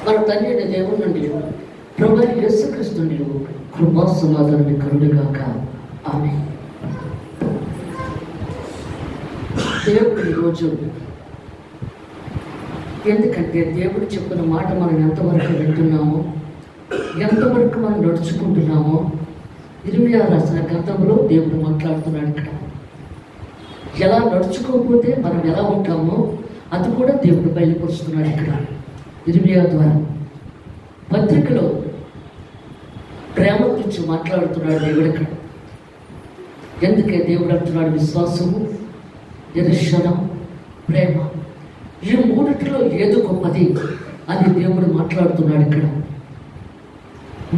మన తండ్రి అయిన దేవుని నుండి ప్రభువైన యేసుక్రీస్తు నుండి కృపా సమాధానాన్ని కలుగుగాక. ఆమేన్. దేవుడు ఈరోజు, ఎందుకంటే దేవుడు చెప్పిన మాట మనం ఎంతవరకు వింటున్నామో, ఎంతవరకు మనం నడుచుకుంటున్నామో, ఇర్మియా రాసిన గ్రంథంలో దేవుడు మాట్లాడుతున్నాడు. ఇక్కడ ఎలా నడుచుకోకపోతే మనం ఎలా ఉంటామో అది కూడా దేవుడు బయలుపరుస్తున్నాడు. ఇక్కడ ఇర్మియా ద్వారా పత్రికలో ప్రేమ గురించి మాట్లాడుతున్నాడు దేవుడు. ఇక్కడ ఎందుకే దేవుడు అంటున్నాడు, విశ్వాసము, నిరీక్షణ, ప్రేమ, ఈ మూడిటిలో ఏదో గొప్పది అని దేవుడు మాట్లాడుతున్నాడు. ఇక్కడ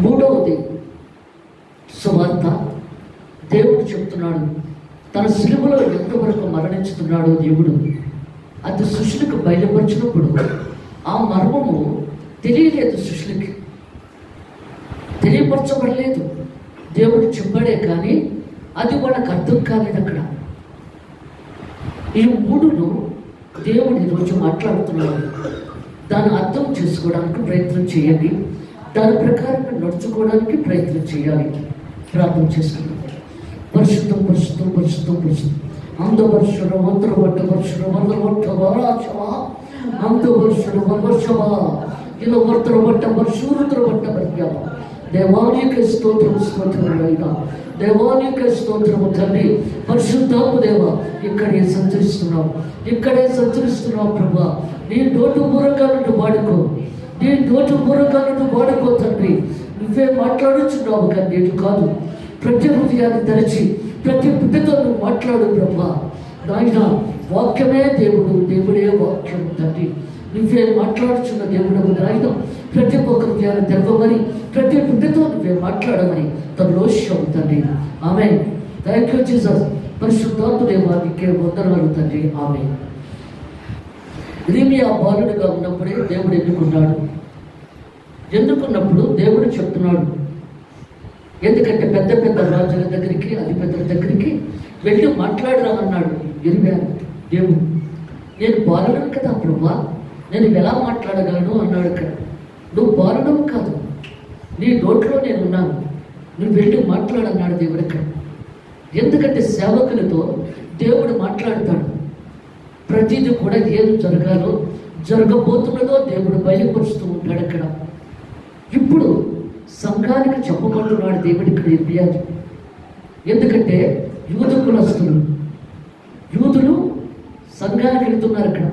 మూడవది సువార్త. దేవుడు చెప్తున్నాడు తన సిలువలో ఎంతవరకు మరణించుతున్నాడో దేవుడు అది సృష్టికి బయలుపరిచినప్పుడు ఆ మర్మము తెలియలేదు, సృష్టికి తెలియపరచబడలేదు. దేవుడు చెప్పాడే కానీ అది వాళ్ళకి అర్థం కాలేదు. అక్కడ ఈ మూడును దేవుడు ఈరోజు మాట్లాడుతున్నాడు. దాన్ని అర్థం చేసుకోవడానికి ప్రయత్నం చేయండి, దాని ప్రకారంగా నడుచుకోవడానికి ప్రయత్నం చేయాలి. ప్రార్థన చేసుకున్నాం. పరిశుద్ధం పరిశుద్ధం పరిశుద్ధం పరిశుద్ధం అంధవర్షుడు మంత్రపట్ట వర్షుడు మంత్రపట్టవా అంధవర్షుడు వర్షవా ఇలా వర్తరపట్ట వర్షూరుద్రపట్ట వర్గవ. దేవానికి స్తోత్రం స్తోత్రం అయినా, దేవానికి స్తోత్రము తండ్రి. పరిశుద్ధాత్మ దేవ, ఇక్కడే సంచరిస్తున్నావు, ఇక్కడే సంచరిస్తున్నావు ప్రభా. నీ నోటు పూరకాలను వాడుకో, నీ నోటు పూరకాలను వాడుకో తండ్రి. నువ్వే మాట్లాడుచున్నావు కానీ నేను కాదు. ప్రతి హృదయాన్ని తెరచి ప్రతి బిడ్డతో నువ్వు మాట్లాడు ప్రభా. నాయన వాక్యమే దేవుడు, దేవుడే వాక్యం తండ్రి. నువ్వే మాట్లాడుచున్న దేవుడు నాయన. ప్రతి ఒక్క హృదయాన్ని తెరవమని, ప్రతి బిడ్డతో నువ్వే మాట్లాడమని తన లోష్యం తండ్రి. ఆమేన్. Thank you Jesus. పరిశుద్ధాత్మ దేవా, నీకే వందనాలు తండ్రి. ఆమేన్. ఇర్మియా బాలుడిగా ఉన్నప్పుడే దేవుడు ఎన్నుకున్నాడు. ఎన్నుకున్నప్పుడు దేవుడు చెప్తున్నాడు, ఎందుకంటే పెద్ద పెద్ద రాజుల దగ్గరికి, అధిపతుల దగ్గరికి వెళ్ళి మాట్లాడరామన్నాడు ఇర్మియా. దేవుడు, నేను బాలుడను కదా ప్రభా, నేను ఎలా మాట్లాడగలను అన్నాడు. ఇక్కడ నువ్వు బాలుడవు కాదు, నీ నోట్లో నేను ఉన్నాను, నువ్వు వెళ్ళి మాట్లాడన్నాడు దేవుడు. ఇక్కడ ఎందుకంటే సేవకులతో దేవుడు మాట్లాడతాడు. ప్రతిదీ కూడా ఏం జరగాలో, జరగబోతున్నదో దేవుడు బయలుపరుస్తూ ఉంటాడు. అక్కడ ఇప్పుడు సంఘానికి చెప్పమంటున్నాడు దేవుడు ఇక్కడ ఇర్మియాకి. ఎందుకంటే యూదు కులస్తులు, యూదులు సంఘానికి వెళ్తున్నారు. అక్కడ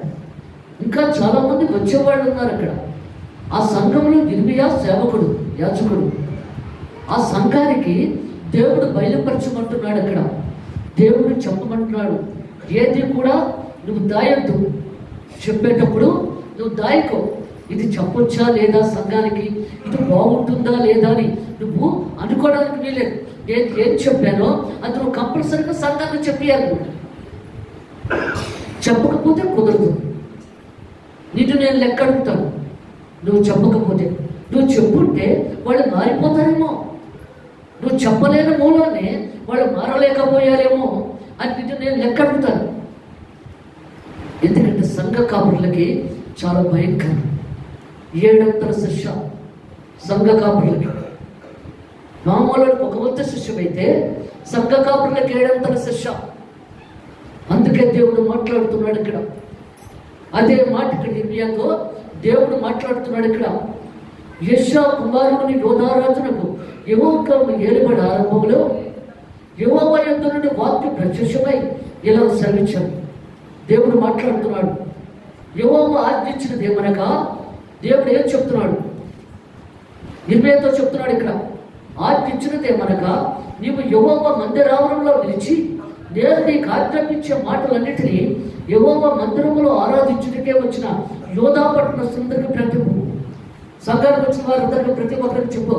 ఇంకా చాలామంది వచ్చేవాళ్ళు ఉన్నారు. అక్కడ ఆ సంఘంలో ఇర్మియా సేవకుడు, యాజకుడు. ఆ సంఘానికి దేవుడు బయలుపరచమంటున్నాడు. అక్కడ దేవుడు చెప్పమంటున్నాడు, ఏది కూడా నువ్వు దాయద్దు. చెప్పేటప్పుడు నువ్వు దాయకో. ఇది చెప్పొచ్చా లేదా సంఘానికి, ఇది బాగుంటుందా లేదా అని నువ్వు అనుకోవడానికి వీలేదు. నేను ఏం చెప్పానో అది నువ్వు కంపల్సరీగా సంఘానికి చెప్పేయాలి. చెప్పకపోతే కుదరదు. నిన్ను నేను లెక్క అడుగుతాను నువ్వు చెప్పకపోతే. నువ్వు చెప్పుంటే వాళ్ళు మారిపోతారేమో, నువ్వు చెప్పలేని మూలనే వాళ్ళు మారలేకపోయారేమో అని నిన్ను నేను లెక్క అడుగుతాను. ఎందుకంటే సంఘ కాపురులకి చాలా భయంకరం. 7 శిక్ష సంఘ కాపురులకి. మామూలుకి 1 శిష్యమైతే సంఘ కాపురులకి 7 శిక్ష. అందుకే దేవుడు మాట్లాడుతున్నాడు ఇక్కడ. అదే మాట ఇక్కడ ఇర్మియాతో దేవుడు మాట్లాడుతున్నాడు. ఇక్కడ యెషయా కుమారుని యోధారాజునకు యెహోవా ఏలుబడి ఆరంభంలో యెహోవా యందు నుండి వాక్యం ప్రత్యక్షమై ఇలా సెలవిచ్చాడు. దేవుడు మాట్లాడుతున్నాడు. యెహోవా ఆజ్ఞించినది ఏమనగా, దేవుడు ఏం చెప్తున్నాడు, ఇర్మియాతో చెప్తున్నాడు. ఇక్కడ ఆజ్ఞించినది ఏమనగా, నీవు యెహోవా మందిరావరణంలో నిలిచి నేను నీకు ఆజ్ఞాపించే మాటలన్నిటినీ యెహోవా మందిరంలో ఆరాధించుటకే వచ్చిన యోధా పట్టణస్తులందరికీ ప్రతిభు. సంఘానికి వచ్చిన వారందరికీ ప్రతి ఒక్కరికి చెప్పు,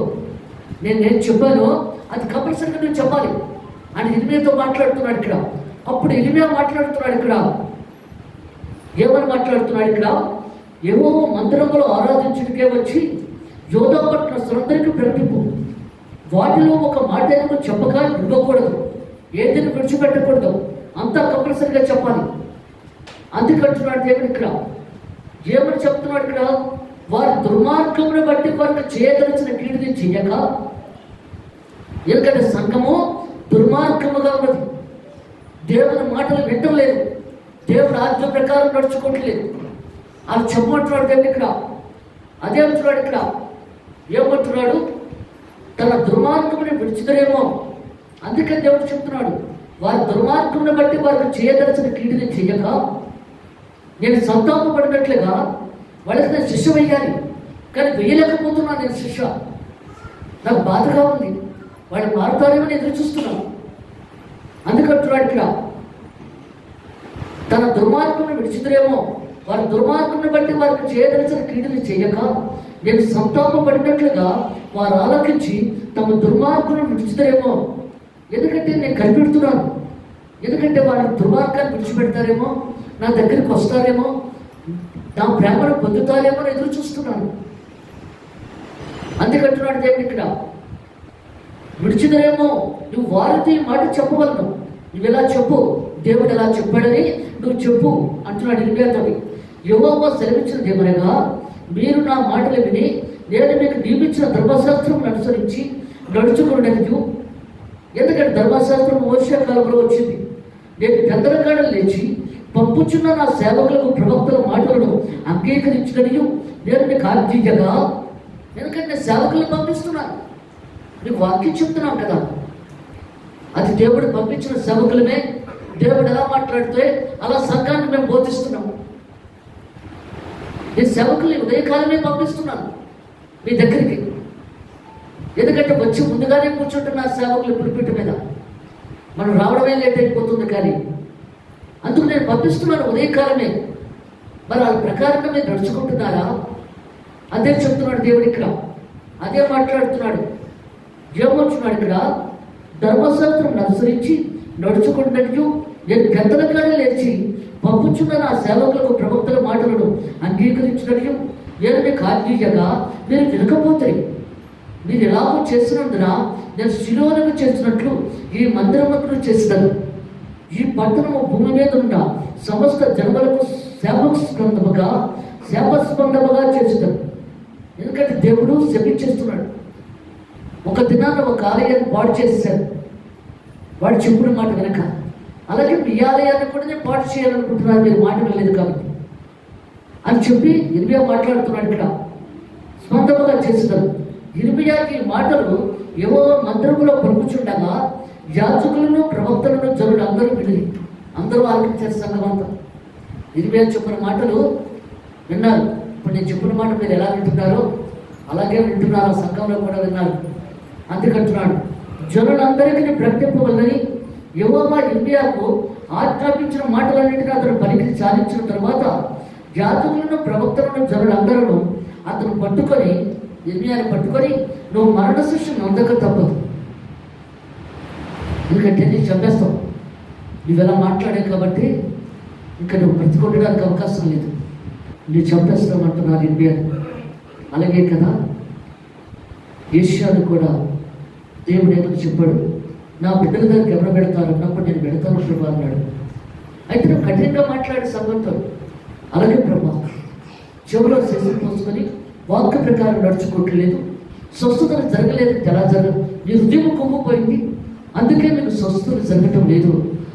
నేను చెప్పాను అది కంపల్సరీగా నువ్వు చెప్పాలి అని ఇర్మియాతో మాట్లాడుతున్నాడు. ఇక్కడ అప్పుడు ఇర్మియా మాట్లాడుతున్నాడు. ఇక్కడ ఏమని మాట్లాడుతున్నాడు? ఇక్కడ యెహోవా మందిరంలో ఆరాధించుటకే వచ్చి యోధా పట్టణస్తులందరికీ ప్రకటింపు. వాటిలో ఒక మాట ఏదో చెప్పక ఇవ్వకూడదు, ఏదైనా విడిచిపెట్టకూడదు, అంతా కంపల్సరిగా చెప్పాలి. అందుకంటున్నాడు దేవుడు. ఇక్కడ ఏమని చెప్తున్నాడు? ఇక్కడ వారి దుర్మార్గమును బట్టి వారికి చేయదలిచిన కీడుని చెయ్యక, ఎందుకంటే సంఘము దుర్మార్గముగా ఉన్నది. దేవుని మాటలు వినటం లేదు, దేవుడు ఆజ్ఞ ప్రకారం నడుచుకోవట్లేదు. అది చెప్పమంటున్నాడు దేవుడు ఇక్కడ. అదే అంటున్నాడు ఇక్కడ. ఏమంటున్నాడు? తన దుర్మార్గముని విడిచిదరేమో. అందుకని దేవుడు చెప్తున్నాడు, వారి దుర్మార్గమును బట్టి వారికి చేయదలిచిన కీడుని చెయ్యక, నేను సంతాపపడినట్లుగా వాళ్ళకి నేను శిక్ష వేయాలి, కానీ వేయలేకపోతున్నాను. నేను శిక్ష నాకు బాధగా ఉంది. వాళ్ళు మారుతారేమో ఎదురు చూస్తున్నాను. అందుకంటున్నాడు ఇక్కడ, తన దుర్మార్గమును విడిచిదరేమో, వారి దుర్మార్గమును బట్టి వారికి చేయదలిచిన కీడుని చెయ్యక, నేను సంతాపపడినట్లుగా వారు ఆలోకించి తమ దుర్మార్గులను విడిచిదరేమో. ఎందుకంటే నేను కనిపెడుతున్నాను, ఎందుకంటే వాళ్ళ దుర్మార్గాన్ని విడిచిపెడతారేమో, నా దగ్గరికి వస్తారేమో, నా ప్రేమను పొందుతారేమో అని ఎదురు చూస్తున్నాను. అందుకంటున్నాడు దేవుడు ఇక్కడ, విడిచిదరేమో. నువ్వు వారితో ఈ మాట చెప్పగలను, నువ్వు ఎలా చెప్పు, దేవుడు ఎలా చెప్పాడని నువ్వు చెప్పు అంటున్నాడు ఇర్మియాతో. యెహోవా సెలవిచ్చినది ఏమనగా, మీరు నా మాటలు విని నేను మీకు నియమించిన ధర్మశాస్త్రం అనుసరించి నడుచుకునేందుకు. ఎందుకంటే ధర్మశాస్త్రం మోషే కాలంలో వచ్చింది. నేను పెద్దల కాడ లేచి పంపుచున్న నా సేవకులకు ప్రవక్తల మాటలను అంగీకరించుకొని నేను మీకు ఆజ్ఞగా, ఎందుకంటే నేను సేవకులను పంపిస్తున్నాను, నీకు వాక్యం చెప్తున్నాను కదా. అది దేవుడు పంపించిన సేవకులమే. దేవుడు ఎలా మాట్లాడితే అలా సంఘానికి మేము బోధిస్తున్నాము. నేను సేవకుల్ని ఉదయకాలమే పంపిస్తున్నాను మీ దగ్గరికి. ఎందుకంటే వచ్చి ముందుగానే కూర్చుంటున్న సేవకులు పులిపిట్టు మీద, మనం రావడమే లేట్ అయిపోతుంది. కానీ అందుకు నేను పంపిస్తున్నాను ఉదయకాలమే. మరి వాళ్ళ ప్రకారంగా మీరు నడుచుకుంటున్నారా? అదే చెప్తున్నాడు దేవుడు ఇక్కడ. అదే మాట్లాడుతున్నాడు. ఏమవుతున్నాడు ఇక్కడ? ధర్మశాస్త్రం అనుసరించి నడుచుకుంటూ నేను పెద్దల కాడ లేచి పంపుచున్న నా సేవకులకు ప్రవక్తల మాటలను అంగీకరించినట్టు నేను మీకు ఆజ్ఞగా మీరు వినకపోతే, మీరు ఎలాగో చేసినందున నేను శిలోలకు చేసినట్లు ఈ మందిరమును చేస్తాను. ఈ పట్టణము భూమి మీద ఉన్న సమస్త జన్మలకు శాపస్పందముగా చేస్తాను. ఎందుకంటే దేవుడు శపించేస్తున్నాడు. ఒక దినాన్ని ఒక ఆలయాన్ని పాడు చేశాడు వాడు చెప్పుడు మాట వెనక. అలాగే మీ ఆలయాన్ని కూడా నేను పాడు చేయాలనుకుంటున్నాను, మీరు మాట వినలేదు కాబట్టి అని చెప్పి ఇర్మియా మాట్లాడుతున్నాడు ఇక్కడ. స్పందముగా చేస్తున్నాను. ఇర్మియాకి మాటలు ఏవో మందిరములో పలుకుచుండగా యాజకులను ప్రవక్తలను జనులు అందరూ విని అందరూ ఆలకించారు. సంఘం అంతా ఇర్మియా చెప్పిన మాటలు విన్నారు. ఇప్పుడు నేను చెప్పిన మాట మీరు ఎలా వింటున్నారో అలాగే వింటున్నారు. సంఘంలో కూడా విన్నారు. అందుకంటున్నాడు, జనులందరికీ ప్రకటింపవల్లని యెహోవా ఇర్మియాకు ఆజ్ఞాపించిన మాటలన్నింటినీ అతను పలికి చాలించిన తర్వాత యాజకులను ప్రవక్తలను జనులందరూ అతను పట్టుకొని, ఇర్మియాని పట్టుకొని, నువ్వు మరణ శిక్ష నొందక తప్పదు, ఎందుకంటే నేను చంపేస్తావు, నువ్వు ఎలా మాట్లాడావు కాబట్టి ఇంకా నువ్వు బ్రతికొట్టడానికి అవకాశం లేదు, నువ్వు చంపేస్తావు అంటున్నారు ఇర్మియాని. అలాగే కదా ఏషియాను కూడా దేవుడు ఏమని చెప్పాడు, నా బిడ్డల దగ్గరికి ఎవరు పెడతారు అన్నప్పుడు నేను పెడతాను ప్రభా అన్నాడు. అయితే నువ్వు కఠినంగా మాట్లాడే సంబంధంతో అలాగే ప్రభా చెవులో శిశు పోసుకొని వాక్య ప్రకారం నడుచుకోవట్లేదు, స్వస్థతలు జరగలేదు. ఎలా జరగదు? నీ హృదయం కుంగిపోయింది, అందుకే నీకు స్వస్థతలు జరగటం లేదు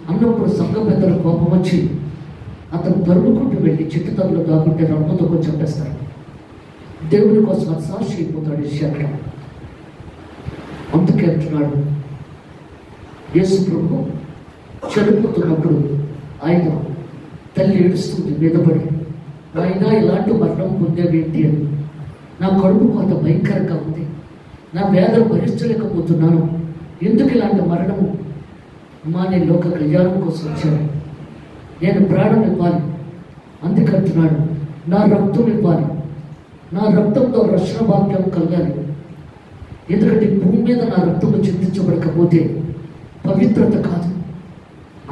అన్నప్పుడు సంఘ పెద్దల కోపం వచ్చి అతను తరుముకుంటూ వెళ్ళి చెట్టు తరలో దాకుంటే రంపంతో కొంచెం చంపేస్తాడు. దేవుని కోసం అసాక్షి అయిపోతాడు ఇష్యాక. అందుకే అంటున్నాడు, యేసు ప్రభు చనిపోతున్నప్పుడు ఆయన తల్లి ఏడుస్తుంది మీదపడి, ఆయన ఇలాంటి మరణం పొందేవేంటి అని. నా కడుపు కొంత భయంకరంగా ఉంది, నా వేదన భరించలేకపోతున్నాను, ఎందుకు ఇలాంటి మరణము? అమ్మా నేను లోక కళ్యాణం కోసం వచ్చాను, నేను ప్రాణం ఇవ్వాలి. అందుకంటున్నాడు, నా రక్తం ఇవ్వాలి, నా రక్తంతో రక్షణ భాగ్యం కలగాలి. ఎందుకంటే భూమి మీద నా రక్తము చింతించబడకపోతే పవిత్రత కాదు.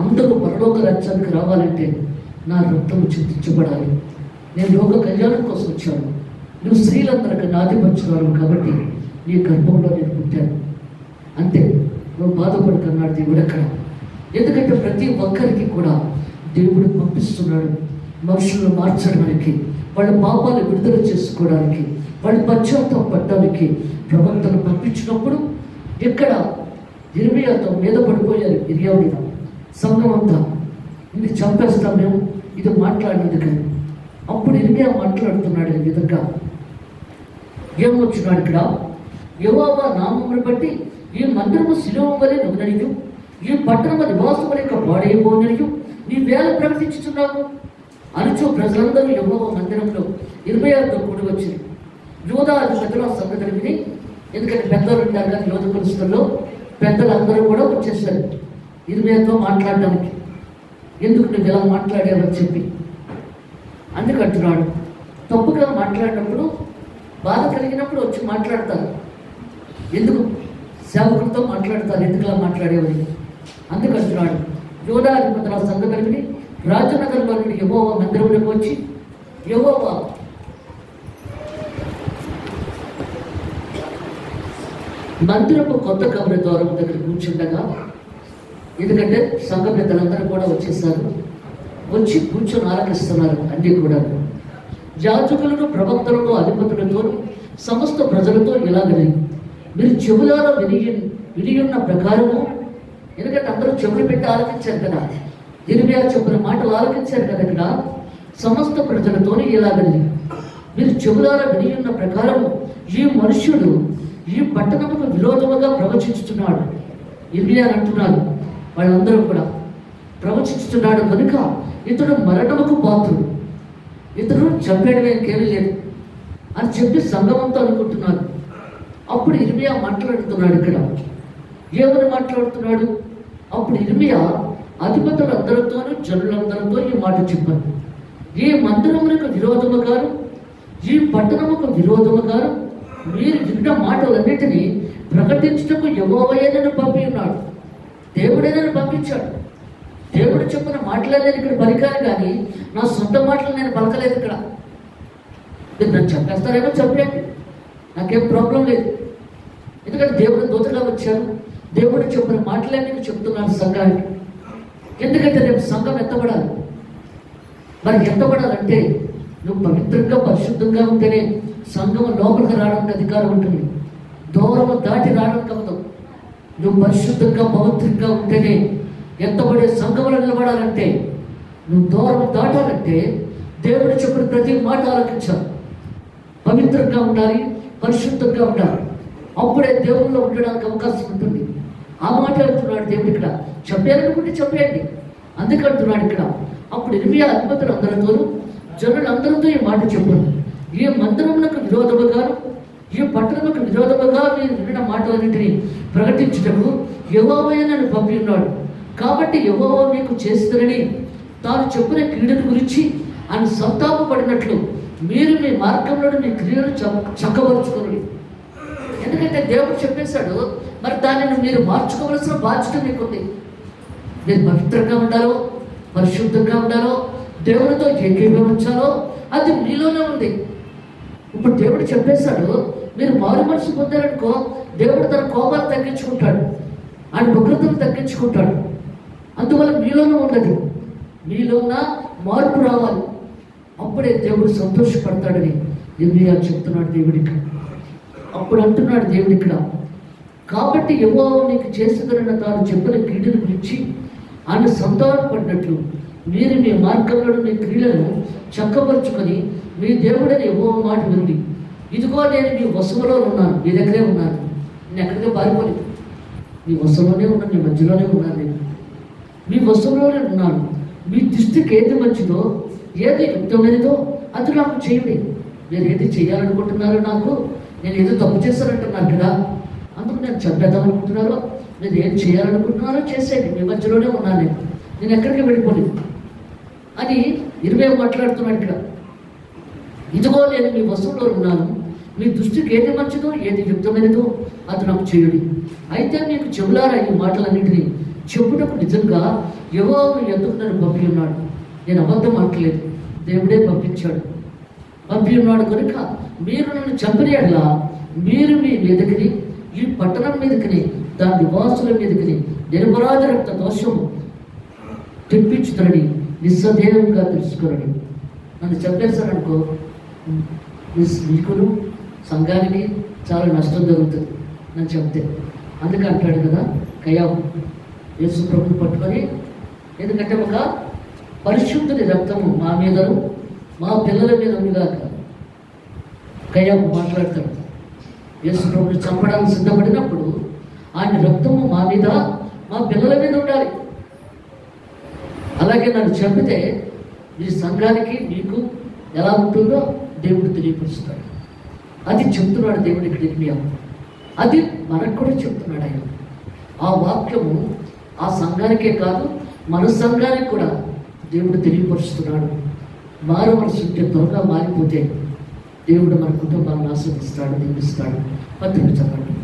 అందరూ పరలోక రాజ్యానికి రావాలంటే నా రక్తము చింతించబడాలి. నేను లోక కళ్యాణం కోసం వచ్చాను, నువ్వు స్త్రీలందరికీ నాదిపరచున్నాను కాబట్టి నీ గర్భంలో నేను పుట్టాను, అంతే, నువ్వు బాధపడుతున్నాడు దేవుడు అక్కడ. ఎందుకంటే ప్రతి ఒక్కరికి కూడా దేవుడు పంపిస్తున్నాడు మనుషులను మార్చడానికి, వాళ్ళ పాపాలు విడుదల చేసుకోవడానికి, వాళ్ళు పశ్చాత్తాపడడానికి ప్రవక్తను పంపించినప్పుడు ఇక్కడ ఇర్మియాతో మీద పడిపోయారు. ఇర్మియా మీద సంఘం అంతా ఇది చంపేస్తాం మేము ఇది మాట్లాడినందుకని. అప్పుడు ఇర్మియా మాట్లాడుతున్నాడు ఈ విధంగా. ఏమొచ్చినాడు ఇక్కడ? యెహోవా నామమును బట్టి ఈ మందిరము శిలువ వలె నొగననియు, ఈ పట్టణము నివాసముల యొక్క పాడైపోననియు నీ వేళ ప్రకటించుతున్నావు అనుచు ప్రజలందరూ యెహోవా మందిరంలో ఇర్మియాతో కూడి వచ్చింది. యూదా అధిపతులు ఆ సంగతిని విని, ఎందుకంటే పెద్దలు ఉంటారు కానీ యోధ కులస్తుల్లో పెద్దలందరూ కూడా వచ్చేసారు ఇర్మియాతో మాట్లాడడానికి. ఎందుకు నువ్వు ఇలా మాట్లాడావని చెప్పి అందుకంటున్నాడు. తప్పుగా మాట్లాడినప్పుడు, బాధ కలిగినప్పుడు వచ్చి మాట్లాడతారు. ఎందుకు సేవకులతో మాట్లాడతారు, ఎందుకు ఇలా మాట్లాడేవని. అందుకంటున్నాడు. యూదా అధిపతుల సంగతిని విని రాజనగర్లో నుండి యెహోవా మందిరంలోకి వచ్చి యెహోవా మందిరపు కొత్త కబరి ద్వారం దగ్గర కూర్చుండగా, ఎందుకంటే సంఘ పెద్దలందరూ కూడా వచ్చేసారు, వచ్చి కూర్చొని ఆలకిస్తున్నారు. అన్నీ కూడా యాజకులను ప్రవక్తలను అధిపతులతో సమస్త ప్రజలతో ఇలాగని మీరు చెవులారా వినియున్న ప్రకారము, ఎందుకంటే అందరూ చెవులు పెట్టి ఆలకించారు కదా, ఇర్మియా చెప్పిన మాటలు ఆలకించారు కదా. ఇక్కడ సమస్త ప్రజలతో ఇలాగని మీరు చెవులారా వినియున్న ప్రకారము ఈ మనుష్యుడు ఈ పట్టణముకు విరోధముగా ప్రవచించుతున్నాడు. ఇర్మియా అంటున్నారు, వాళ్ళందరూ కూడా ప్రవచించుతున్నాడు కనుక ఇతడు మరణముకు పాత్రుడు, ఇతడు చంపేయడమే ఇంకేమీ లేదు అని చెప్పి సంఘమంతో అనుకుంటున్నారు. అప్పుడు ఇర్మియా మాట్లాడుతున్నాడు. ఇక్కడ ఏమని మాట్లాడుతున్నాడు? అప్పుడు ఇర్మియా అధిపతులందరితోనూ జనులందరితో ఈ మాట చెప్పారు. ఈ మందిరమునకు విరోధముగాను ఈ పట్టణముకు విరోధముగాను మీరు విన్న మాటలన్నిటినీ ప్రకటించుటకు యెహోవాయే నన్ను పంపి ఉన్నాడు. దేవుడే నన్ను పంపించాడు. దేవుడు చెప్పిన మాటలే నేను ఇక్కడ పలికాను, కానీ నా సొంత మాటలు నేను పలకలేదు. ఇక్కడ మీరు నన్ను చంపేస్తారేమో చంపేయండి, నాకేం ప్రాబ్లం లేదు. ఎందుకంటే దేవుడు దూతగా వచ్చారు, దేవుడు చెప్పిన మాటలే నేను చెప్తున్నాను సంఘానికి. ఎందుకంటే రేపు సంఘం ఎత్తబడాలి. మరి ఎత్తబడాలంటే నువ్వు పవిత్రంగా పరిశుద్ధంగా ఉంటేనే సంఘం లోపలికి రావడానికి అధికారం ఉంటుంది. దూరము దాటి రావడానికి అవ్వదు. నువ్వు పరిశుద్ధంగా పవిత్రంగా ఉంటేనే ఎత్తబడే సంఘంలో నిలబడాలంటే, నువ్వు దూరం దాటాలంటే దేవుడు చెప్పిన ప్రతి మాట ఆలోచించాలి. పవిత్రంగా ఉండాలి, పరిశుద్ధంగా ఉండాలి. అప్పుడే దేవుల్లో ఉండడానికి అవకాశం ఉంటుంది. ఆ మాట అంటున్నాడు దేవుడు. ఇక్కడ చెప్పాలనుకుంటే చెప్పేయండి, అందుకంటున్నాడు ఇక్కడ. అప్పుడు ఇర్మియా అధిపతులు అందరితోనూ జనులందరితో ఈ మాట చెప్పారు. ఈ మందిరములకు విరోధముగాను ఈ పట్టణములకు విరోధముగా మీరు విన్న మాటలన్నింటినీ ప్రకటించుటకు యెహోవాయే నన్ను పంపి ఉన్నాడు. కాబట్టి యెహోవా మీకు చేస్తారని తాను చెప్పిన క్రీడను గురించి ఆయన సంతాపపడినట్లు మీరు మీ మార్గంలో మీ క్రియను చక్కబరుచుకోండి. ఎందుకంటే దేవుడు చెప్పేశాడు, మరి దానిని మీరు మార్చుకోవలసిన బాధ్యత మీకుంది. మీరు పవిత్రంగా ఉండాలో, పరిశుద్ధంగా ఉండాలో, దేవునితో ఏకీభవించాలో అది మీలోనే ఉంది. ఇప్పుడు దేవుడు చెప్పేశాడు, మీరు మారు మనసు పొందారనుకో, దేవుడు తన కోపాలు తగ్గించుకుంటాడు, ఆయన ఉగ్రతను తగ్గించుకుంటాడు. అందువల్ల మీలోనే ఉన్నది, మీలోన మార్పు రావాలి. అప్పుడే దేవుడు సంతోషపడతాడని ఇర్మియా చెప్తున్నాడు దేవుడికి. అప్పుడు అంటున్నాడు దేవుడు ఇక్కడ, కాబట్టి యెహోవా నీకు చేసేదన్న తాను చెప్పిన క్రీడను గురించి ఆయన సంతోషపడినట్లు మీరు మీ మార్గంలో మీ క్రియలను చక్కపరుచుకొని మీ దేవుడని యెహోవా మాట వినండి. ఇదిగో నేను మీ వశములో ఉన్నాను, మీ దగ్గరే ఉన్నాను, నేను ఎక్కడికే పారిపోలేదు. మీ వశంలోనే ఉన్నాను, మీ మధ్యలోనే ఉన్నాను, నేను మీ వశంలోనే ఉన్నాను. మీ దృష్టికి ఏది మంచిదో, ఏది యుక్తమైనదో అది నాకు చేయండి. మీరు ఏది చేయాలనుకుంటున్నారో, నాకు నేను ఏదో తప్పు చేశానంటున్నారు కదా, అందుకు నేను చంపేద్దాం అనుకుంటున్నారో, మీరు ఏం చేయాలనుకుంటున్నారో చేసేయండి, మీ మధ్యలోనే ఉన్నాను, నేను ఎక్కడికి వెళ్ళిపోలేదు అని ఇర్మియా మాట్లాడుతున్నాడు ఇక్కడ. ఇదిగో నేను మీ వశంలో ఉన్నాను, మీ దృష్టికి ఏది మంచిదో ఏది యుక్తమైనదో అది నాకు చేయండి. అయితే మీకు చెవులారా ఈ మాటలన్నింటినీ చెప్పుటకు నిజంగా యెహోవా ఎందుకు నన్ను పంపి ఉన్నాడు. నేను అబద్ధం మాట్లాడలేదు, దేవుడే పంపించాడు. పంపి ఉన్నాడు కనుక మీరు నన్ను చంపినట్లా మీరు మీ మీదకిని ఈ పట్టణం మీదకిని దాని నివాసుల మీదకిని నిరపరాధ రక్త దోషము తెప్పించుతారని నిస్సందేహంగా తెలుసుకోరని నన్ను చంపేస్తారనుకో నీకును సంఘానికి చాలా నష్టం జరుగుతుంది నన్ను చెప్తే. అందుకే అంటాడు కదా కయ్యావు యేసు ప్రభుని పట్టుకొని, ఎందుకంటే ఒక పరిశుద్ధుని రక్తము మా మీదను మా పిల్లల మీద ఉందిగాక. కయ్యావు మాట్లాడతాడు, యేసు ప్రభుని చంపడానికి సిద్ధపడినప్పుడు ఆయన రక్తము మా మీద మా పిల్లల మీద ఉండాలి. అలాగే నన్ను చంపితే ఈ సంఘానికి మీకు ఎలా ఉంటుందో దేవుడు తెలియపరుస్తాడు. అది చెప్తున్నాడు దేవుడు ఇక్కడ ఇర్మియా. అది మనకు కూడా చెప్తున్నాడు ఆయన. ఆ వాక్యము ఆ సంఘానికే కాదు మన సంఘానికి కూడా దేవుడు తెలియపరుస్తున్నాడు. మారు మనసు ఉంటే త్వరగా మారిపోతే దేవుడు మన కుటుంబాన్ని ఆస్వాదిస్తాడు, దీవిస్తాడు. పత్రిక చదవండి.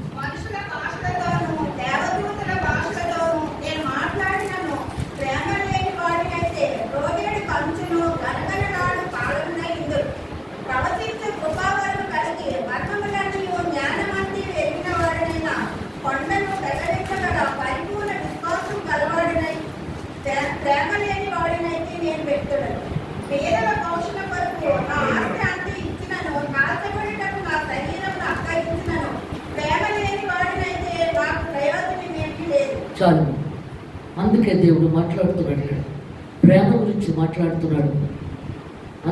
ప్రేమ లేని వాడినైతే నేను పెట్టున్నాను. పేదల కౌశల కొరకు నా ఆస్తి అంతా ఇచ్చినను, కాల్చబడేటప్పుడు నా శరీరం అప్పగించినను. ప్రేమ లేని వాడినైతే నాకు ప్రయోజనం ఏమీ లేదు. చాలు. అందుకే దేవుడు మాట్లాడుతున్నాడు ఇక్కడ, ప్రేమ గురించి మాట్లాడుతున్నాడు.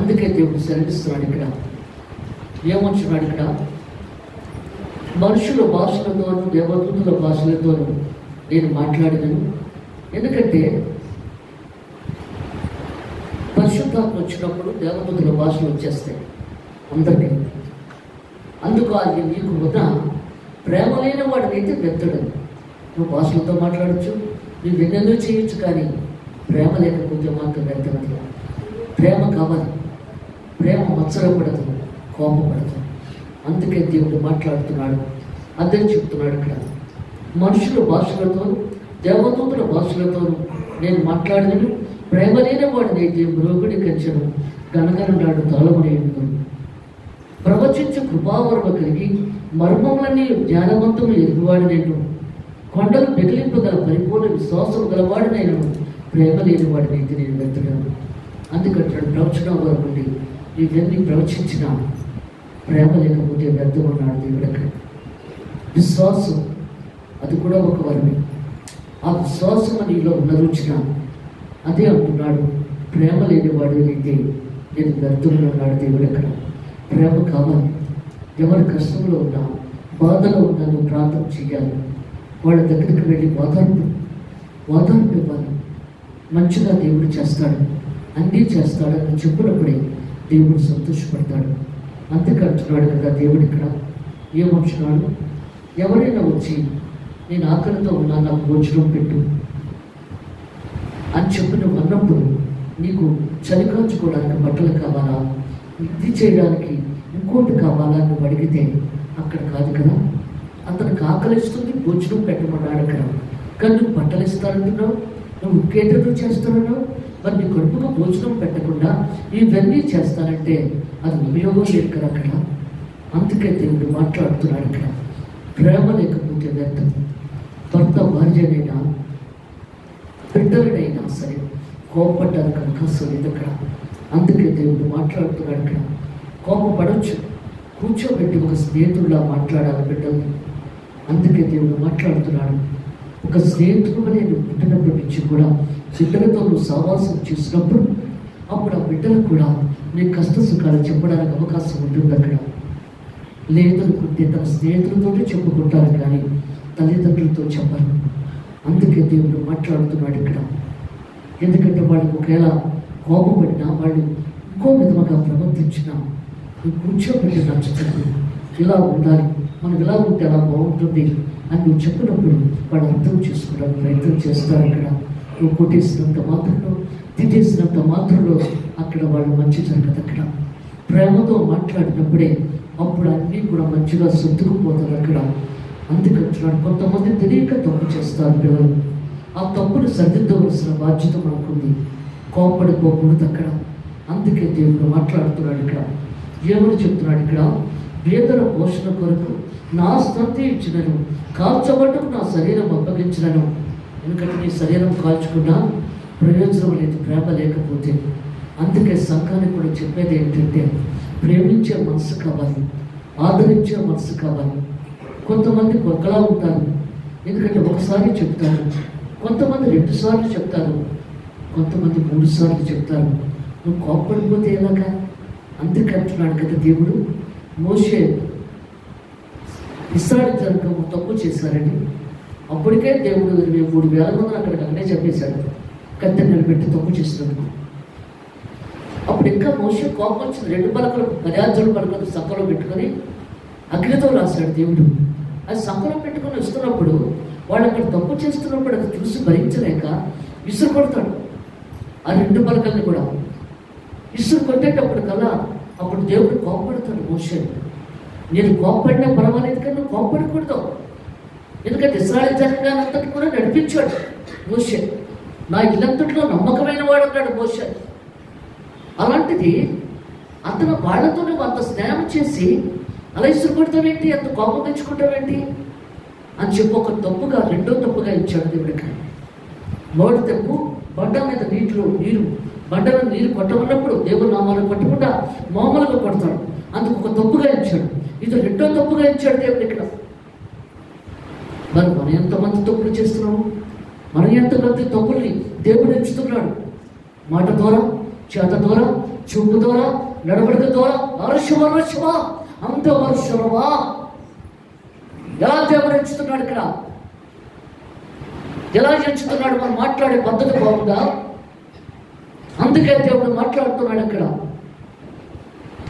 అందుకే దేవుడు సెలవిస్తున్నాడు ఇక్కడ. ఏమంటున్నాడు ఇక్కడ? మనుషుల భాషలతోనూ దేవదూతుల భాషలతోనూ నేను మాట్లాడినను. ఎందుకంటే పరిశుద్ధాత్మ వచ్చినప్పుడు దేవదూతుల భాషలు వచ్చేస్తాయి అందరికీ. అందుకు అది నీకు ఉన్న ప్రేమ లేని వాడినైతే వెత్తడు. నువ్వు భాషలతో మాట్లాడచ్చు, నువ్వు ఎన్నెన్నో చేయొచ్చు, కానీ ప్రేమ లేకపోతే మాత్రం వెత్తనది. ప్రేమ కావాలి. ప్రేమ మత్సరపడదు, కోపపడదు. అందుకే దేవుడు మాట్లాడుతున్నాడు. అదే చెప్తున్నాడు ఇక్కడ. మనుషుల భాషలతోనూ దేవదూతుల భాషలతోనూ నేను మాట్లాడినను. ప్రేమ లేని వాడినైతే మ్రోగుడి కంచెను గనగనడాడు తాళమునేయుడు. ప్రవచించు కృపావరమ కలిగి మర్మములన్నీ జ్ఞానవంతము ఎరుగువాడినైను. కొండలు మిగిలింపగల పరిపూర్ణ విశ్వాసం గలవాడినైను. ప్రేమ లేని వాడినైతే నేను వెతడను. అందుకంటాడు ప్రవచన వరకుండి ఇవన్నీ ప్రవచించిన ప్రేమ లేకపోతే వ్యర్థమన్నాడు దేవుడు అక్కడ. విశ్వాసం అది కూడా ఒక వరమే. ఆ విశ్వాసం నీలో ఉన్న రుచిన అదే అంటున్నాడు. ప్రేమ లేని వాడినైతే నేను వ్యర్థంలో ఉన్నాడు దేవుడు అక్కడ. ప్రేమ కావాలి. ఎవరి కష్టంలో ఉన్నా బాధలో ఉన్నా నువ్వు ప్రార్థన చేయాలి. వాళ్ళ దగ్గరికి వెళ్ళి వాదార్పు ఇవ్వాలి. మంచిగా దేవుడు చేస్తాడు, అన్నీ చేస్తాడని చెప్పినప్పుడే దేవుడు సంతోషపడతాడు. అంతకంటున్నాడు కదా దేవుడు ఇక్కడ. ఏమంటున్నాడు? ఎవరైనా వచ్చి నేను ఆకలితో ఉన్నా నాకు భోజనం పెట్టు అని చెప్పి నువ్వు అన్నప్పుడు నీకు చలి కాచుకోవడానికి బట్టలు కావాలా, ఇది చేయడానికి ఇంకోటి కావాలా నువ్వు అడిగితే అక్కడ కాదు కదా. అతనికి ఆకలిస్తుంది, భోజనం పెట్టమన్నాడు అక్కడ. కానీ నువ్వు బట్టలు ఇస్తానంటున్నావు, నువ్వు కేటలు చేస్తానన్నావు. మరి నీ కడుపుకు భోజనం పెట్టకుండా ఇవన్నీ చేస్తానంటే అది ఉపయోగం లేదు కదా అక్కడ. అందుకే దేవుడు మాట్లాడుతున్నాడు ఇక్కడ. ప్రేమ లేకపోతే వ్యర్థం. భర్త భార్యనైనా బిడ్డలనైనా సరే కోపపడ్డానికి అవకాశం లేదు అక్కడ. అందుకే దేవుడు మాట్లాడుతున్నాడు ఇక్కడ. కోపపడవచ్చు, కూర్చోబెట్టి ఒక స్నేహితుడిలా మాట్లాడాలి బిడ్డల్ని. అందుకే దేవుడు మాట్లాడుతున్నాడు. ఒక స్నేహితుడు నేను పుట్టినప్పటి నుంచి కూడా బిడ్డలతో నువ్వు సహవాసం చేసినప్పుడు అప్పుడు ఆ బిడ్డలకు కూడా నీ కష్ట సుఖాలు చెప్పడానికి అవకాశం ఉంటుంది అక్కడ. లేదనుకుంటే తన స్నేహితులతోనే చెప్పుకుంటారు కానీ తల్లిదండ్రులతో చెప్పరు. అందుకే దేవుడు మాట్లాడుతున్నాడు ఇక్కడ. ఎందుకంటే వాళ్ళకి ఒకవేళ కోపపడినా వాళ్ళు ఇంకో విధముగా ప్రవర్తించినా నువ్వు కూర్చోబెట్టి నచ్చుతుంది. ఇలా ఉండాలి, మనం ఇలా ఉంటే అలా బాగుంటుంది అని నువ్వు చెప్పినప్పుడు వాళ్ళు అర్థం చేసుకోవడానికి ప్రయత్నం చేస్తారు. ఇక్కడ నువ్వు కొట్టేసినంత మాత్రంలో, తిట్టేసినంత మాత్రంలో అక్కడ వాళ్ళు మంచి జరగదు అక్కడ. ప్రేమతో మాట్లాడినప్పుడే అప్పుడు అన్నీ కూడా మంచిగా సర్దుకుపోతారు అక్కడ. అందుకంటున్నాడు కొంతమంది తెలియక తప్పు చేస్తారు పిల్లలు. ఆ తప్పును సరిదిద్దవలసిన బాధ్యత మనకుంది. కోపడిపోకూడదు అక్కడ. అందుకే దేవుడు మాట్లాడుతున్నాడు ఇక్కడ. ఏమని చెప్తున్నాడు ఇక్కడ? పేదల పోషణ కొరకు నా స్థంతి ఇచ్చినను, కాల్చబడ్డకు నా శరీరం అప్పగించినను. ఎందుకంటే నీ శరీరం కాల్చుకున్నా ప్రయోజనం లేదు ప్రేమ లేకపోతే. అందుకే సంఘానికి కూడా చెప్పేది ఏంటంటే ప్రేమించే మనసు కావాలి, ఆదరించే మనసు కావాలి. కొంతమంది ఒకలా ఉంటారు, ఎందుకంటే ఒకసారి చెప్తారు, కొంతమంది 2 సార్లు చెప్తారు, కొంతమంది 3 సార్లు చెప్తారు. నువ్వు కోప్పడిపోతే ఎలాగా? అందుకంటున్నాడు కదా దేవుడు. మోషే ఇశ్రాయేలు జనాంగం తప్పు చేశారని అప్పటికే దేవుడు 23,000 మందిని అక్కడే చెప్పేశాడు, కత్తి నిలబెట్టి తప్పు చేసినందుకు. అప్పుడు ఇంకా మోషే కోపం వచ్చింది. 2 పలకలు 10 పలకలు సంకలో పెట్టుకొని అగ్నితో రాశాడు దేవుడు. అది సంకలో పెట్టుకొని వస్తున్నప్పుడు వాళ్ళు అక్కడ తప్పు చేస్తున్నప్పుడు అది చూసి భరించలేక విసురు కొడతాడు. ఆ 2 పలకల్ని కూడా విసురు కొట్టేటప్పుడు కల్లా అప్పుడు దేవుడు కోపపడతాడు మోషేని. నేను కోపడినా పర్వాలేదు కానీ నువ్వు కోపడకూడదు, ఎందుకంటే ఇశ్రాయేలు జనాంగాన్నంతటి కూడా నడిపించాడు మోషే. నా ఇల్లంతట్లో నమ్మకమైన వాడు అన్నాడు మోషే. అలాంటిది అతను వాళ్ళతో నువ్వు అంత స్నేహం చేసి అలా ఇసురుకొడతావేంటి, అంత కోపం తెచ్చుకుంటావేంటి అని చెప్పి ఒక తప్పుగా 2వ తప్పుగా ఇచ్చాడు దేవుడికి. 3వ తప్పు బండ మీద బండ మీద నీరు కొట్టమన్నప్పుడు దేవుడు నామాలను కొట్టకుండా మామూలుగా కొడతాడు, అందుకు ఒక తప్పుగా ఇచ్చాడు. ఇది 2వ తప్పుగా ఇచ్చాడు దేవుడు ఇక్కడ. మరి మనం ఎంతమంది తప్పులు చేస్తున్నాము? మనం ఎంతమంది తప్పుల్ని దేవుడు ఎంచుతున్నాడు? మాట ద్వారా, చేత ద్వారా, చూపు ద్వారా, నడవడిక ద్వారా. అరుషమా అంత వర్షమా ఎలా దేవుడు ఎంచుతున్నాడు ఇక్కడ? ఎలా ఎంచుతున్నాడు? మనం మాట్లాడే పద్ధతి బాగుందా? అందుకే దేవుడు మాట్లాడుతున్నాడు అక్కడ.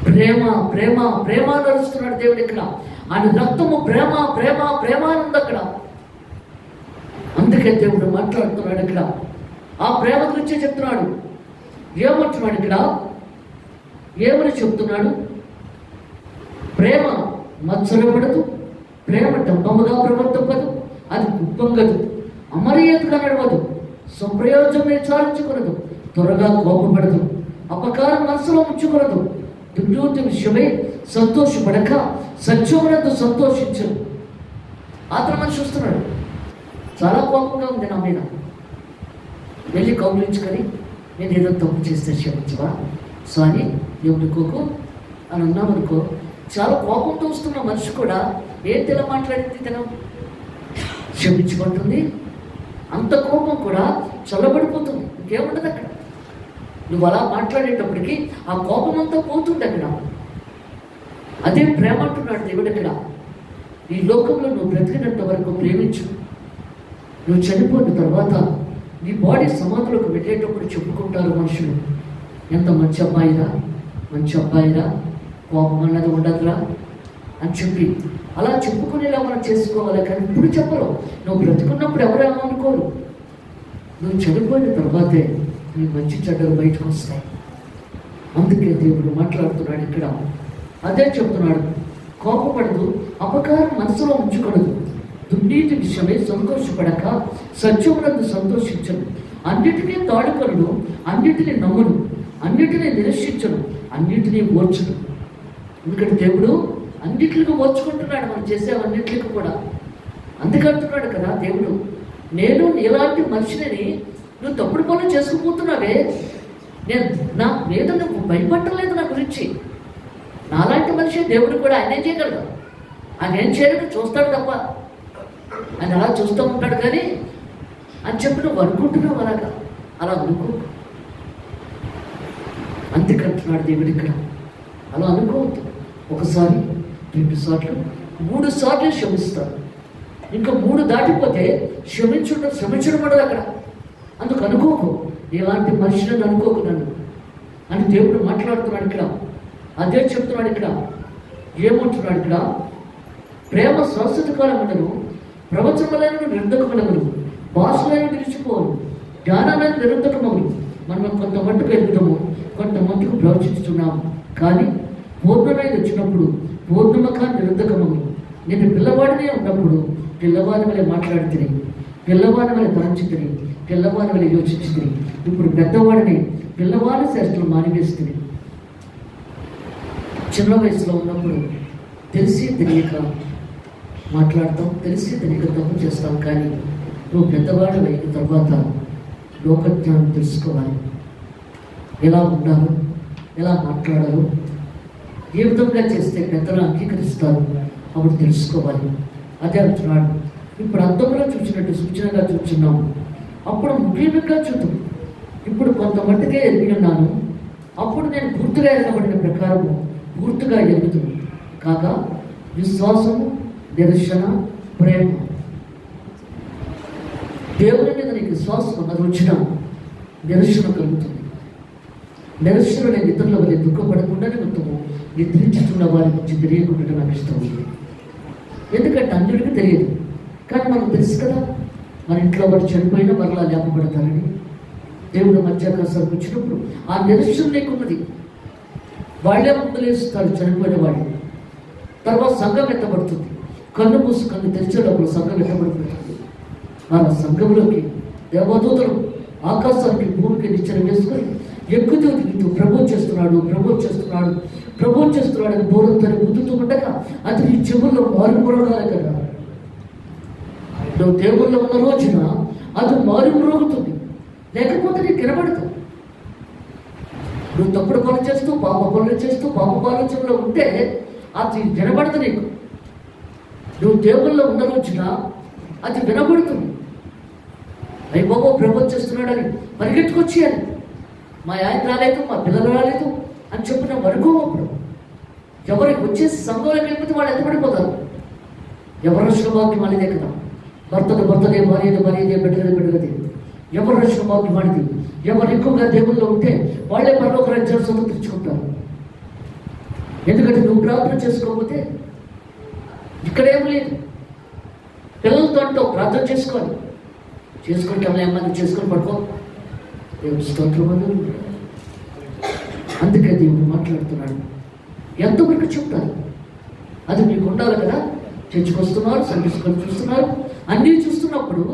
ప్రేమ ప్రేమ ప్రేమ నడుస్తున్నాడు దేవుడు ఇక్కడ. ఆయన రక్తము ప్రేమ ప్రేమ ప్రేమ ఉంది అక్కడ. అందుకే దేవుడు మాట్లాడుతున్నాడు ఇక్కడ. ఆ ప్రేమ గురించి చెప్తున్నాడు. ఏమంటున్నాడు ఇక్కడ? ఏమని చెప్తున్నాడు? ప్రేమ మత్సరపడదు, ప్రేమ డంబముగా ప్రవర్తింపదు, అది ఉప్పొంగదు, అమర్యాదగా నడవదు, స్వప్రయోజనం చాలించుకునదు, త్వరగా కోపపడదు, అపకారం మనసులో ఉంచుకునదు, దుర్నీతి విషయమై సంతోషపడక సత్యమునందు సంతోషించదు. అతను మనిషి చూస్తున్నాడు, చాలా కోపంగా ఉంది నా మీద. వెళ్ళి కౌలించుకొని నేను ఏదో తప్పు చేస్తే క్షమించవా, సారీ ఏమనుకోకు అని అన్నామనుకో. చాలా కోపంతో వస్తున్న మనిషి కూడా ఏంటి ఇలా మాట్లాడింది, తను క్షమించుకుంటుంది. అంత కోపం కూడా చల్లబడిపోతుంది, ఇంకేముండదు అక్కడ. నువ్వు అలా మాట్లాడేటప్పటికి ఆ కోపం అంతా పోతుంది అక్కడ. అదే ప్రేమ అంటున్నాడు దేవుడు ఇక్కడ. ఈ లోకంలో నువ్వు బ్రతికినంత వరకు ప్రేమించు. నువ్వు చనిపోయిన తర్వాత నీ బాడీ సమాధిలోకి వెళ్ళేటప్పుడు చెప్పుకుంటారు మనుషులు, ఎంత మంచి అబ్బాయిరా, మంచి అబ్బాయిరా, కోపం అన్నది ఉండదురా అని చెప్పి అలా చెప్పుకునేలా మనం చేసుకోవాలి. కానీ ఇప్పుడు చెప్పరు. నువ్వు బ్రతుకున్నప్పుడు ఎవరేమో అనుకోరు. నువ్వు చనిపోయిన తర్వాతే నీ మంచి చెడ్డలు బయటకు వస్తాయి. అందుకే దేవుడు మాట్లాడుతున్నాడు ఇక్కడ. అదే చెప్తున్నాడు, కోపపడదు, అపకారం మనసులో ఉంచుకొనదు, దుర్నీతి విషయమై సంతోషపడక సత్యమునందు సంతోషించను, అన్నిటినీ తాడుకొనడు, అన్నిటినీ నమ్మును, అన్నిటినీ నిరీక్షించను, అన్నిటినీ ఓర్చును. ఎందుకంటే దేవుడు అన్నిటికి ఓర్చుకుంటున్నాడు మనం చేసేవన్నిటికి కూడా. అందుకంటున్నాడు కదా దేవుడు, నేను ఇలాంటి మనిషిని నువ్వు తప్పుడు పనులు చేసుకుపోతున్నావే, నేను నా మీద నువ్వు భయపడలేదు నా గురించి. నాలాంటి మనిషి దేవుడు కూడా ఆయన ఏం చేయగలడు? ఆయన ఏం చేయడం చూస్తాడు తప్ప, ఆయన అలా చూస్తూ ఉంటాడు. కానీ అని చెప్పి నువ్వు అనుకుంటున్నావు అలాగా, అలా అనుకో. అందుకంటున్నాడు దేవుడు ఇక్కడ. అలా అనుకోవద్దు. 1 సారి 2 సార్లు 3 సార్లు క్షమిస్తాడు. ఇంకా 3 దాటిపోతే క్షమించడం పడదు అక్కడ. అందుకు అనుకోకు, ఇలాంటి మనిషిని అనుకోకు నన్ను అని దేవుడు మాట్లాడుతున్నాడు ఇక్కడ. అదే చెప్తున్నాడు ఇక్కడ. ఏమంటున్నాడు ఇక్కడ? ప్రేమ శాశ్వత కాలములను, ప్రవచనములైన నిరంతకములను, భాషలైన నిలిచిపోవను, జ్ఞానాలైన నిరంతకములు. మనం కొంత మట్టుకు ఎదుగుతాము, కొంత మట్టుకు ప్రవచిస్తున్నాము. కానీ పూర్ణమైన వచ్చినప్పుడు పూర్ణముగా నిరంతకములు. నేను పిల్లవాడినే ఉన్నప్పుడు పిల్లవాడి వలె మాట్లాడుతుంది, పిల్లవాడి వలె తలంచుతుంది, పిల్లవాడి వలె యోచించుతుంది. ఇప్పుడు పెద్దవాడిని పిల్లవాడి శాస్త్రం మానివేస్తుంది. చిన్న వయసులో ఉన్నప్పుడు తెలిసి తెలియక మాట్లాడతాం, తెలిసి తెలియక తప్పు చేస్తాం. కానీ నువ్వు పెద్దవాడు అయిన తర్వాత లోకజ్ఞానం తెలుసుకోవాలి. ఎలా ఉండాలో, ఎలా మాట్లాడాలో, ఏ విధంగా చేస్తే పెద్దలు అంగీకరిస్తారు అప్పుడు తెలుసుకోవాలి. అదే అంటున్నాడు. ఇప్పుడు అర్థంలో చూసినట్టు సూచనగా చూస్తున్నాము, అప్పుడు ముఖ్యంగా చూద్దాం. ఇప్పుడు కొంతమట్టుకే ఎరిగి ఉన్నాను, అప్పుడు నేను పూర్తిగా ఎరగబడిన ప్రకారము పూర్తిగా ఎరుగుతుంది. కాగా విశ్వాసము, నిరీక్షణ, ప్రేమ. దేవుని మీద నీకు విశ్వాసం అన్నది వచ్చిన నిరీక్షణ కలుగుతుంది. నిరీక్షణ నేను ఇతరుల వల్ల దుఃఖపడకుండా నిమిత్తము నిద్రించుతున్న వారి గురించి తెలియకుండా నాకు ఇష్టం ఉంది. ఎందుకంటే అన్నిటికీ తెలియదు, కానీ మనకు తెలుసు కదా, మన ఇంట్లో వారు చనిపోయినా మరలా లేపబడతారని. దేవుడు మధ్యాకాశాలకు వచ్చినప్పుడు ఆ నిరీక్షణ లేకున్నది. వాళ్ళే ముందులేస్తారు చనిపోయిన వాళ్ళు. తర్వాత సంఘం ఎత్తబడుతుంది. కన్ను మూసి కన్ను తెరిచేటప్పుడు సంఘం ఎత్తబడిపోతుంది. ఆ సంఘంలోకి దేవదూతలు ఆకాశానికి భూమికి నిచ్చెన వేసుకొని ఎక్కుతూ దిగుతూ ప్రభు చేస్తున్నాడు, ప్రభు చేస్తున్నాడు, ప్రభు చేస్తున్నాడు అని బోరంతని గుద్దుతూ ఉండగా అది నీ చెవుల్లో మారుమోగాలి కదా. నువ్వు దేవుల్లో ఉన్న రోజున అది మారుమోగుతుంది, లేకపోతే నీకు వినబడతావు. నువ్వు తప్పుడు పనులు చేస్తూ పాప పనులు చేస్తూ పాప ఆలోచనలో ఉంటే అది వినబడదు నీకు. నువ్వు దేవుల్లో ఉన్న రోజున అది వినబడుతుంది. అయ్యి బాబు ప్రభు చేస్తున్నాడని పరిగెత్తుకొచ్చేయాలి. మా ఆయన రాలేదు, మా పిల్లలు రాలేదు అని చెప్పిన వరకు అప్పుడు ఎవరికి వచ్చేసి సంఘంలోకి వెళ్ళిపోతే వాళ్ళు ఎత్తబడిపోతారు. ఎవరి రక్షణ వాక్యం వాళ్ళదే కదా. భర్తను భర్తదే, భార్యది భార్యదే, బిడ్డది బిడ్డదే. ఎవరి రక్షణ వాక్యం వాడిది. ఎవరు ఎక్కువగా దేవుల్లో ఉంటే వాళ్ళే పరలోక రాజ్యాన్ని సమర్థించుకుంటారు. ఎందుకంటే నువ్వు ప్రార్థన చేసుకోకపోతే ఇక్కడేం లేదు. పిల్లలతో అంటావు ప్రార్థన చేసుకోవాలి, చేసుకుంటే ఏమన్నా చేసుకొని పడుకో. దేవుడు స్తోత్రమని. అందుకే దేవుడు మాట్లాడుతున్నాడు. ఎంతవరకు చెప్తారు అది మీకు ఉండాలి కదా. చర్చకొస్తున్నారు, సంగీసుకొని చూస్తున్నారు, అన్నీ చూస్తున్నప్పుడు